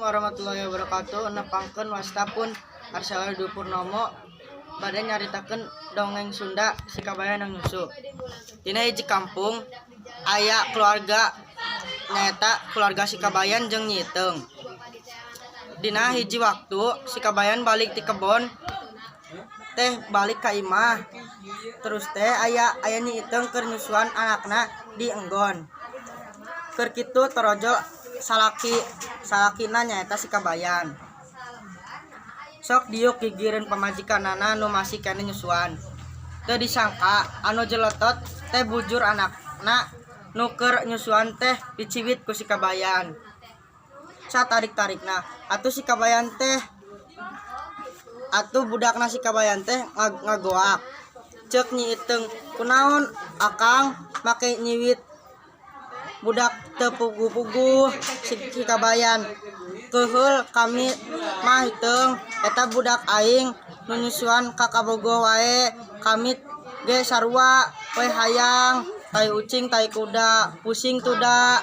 warahmatullahi wabarakatuh. Nepangkeun wastapun Arsala Purnomo bade nyaritakeun dongeng Sunda si kabayan anu nyusu. Dina hiji kampung aya keluarga nyaeta keluarga si kabayan jeung Nyi Iteung. Dina hiji waktu si kabayan balik ti kebon teh balik ka imah. Terus teh aya Nyi Iteung keur nyusuan anakna di enggon. Keur kitu torojo salakina nyaeta si kabayan. Sok diuk gigireun pamajikanana nu masih keneh nyusuan. Teu disangka anu jeletot teh bujur anakna nu keur nyusuan teh diciwit ku si kabayan. Satarik-tarikna atuh si kabayan teh budakna si kabayan teh ngagoak. Ceuk Nyi Iteung, "Kunaon Akang make nyiwit budak teu puguh-puguh si kabayan?" "Keuheul kami mah Iteung, eta budak aing nu nyusuan ka kabogoh wae. Kami ge sarua we hayang, tai ucing tai kuda, pusing tuh da."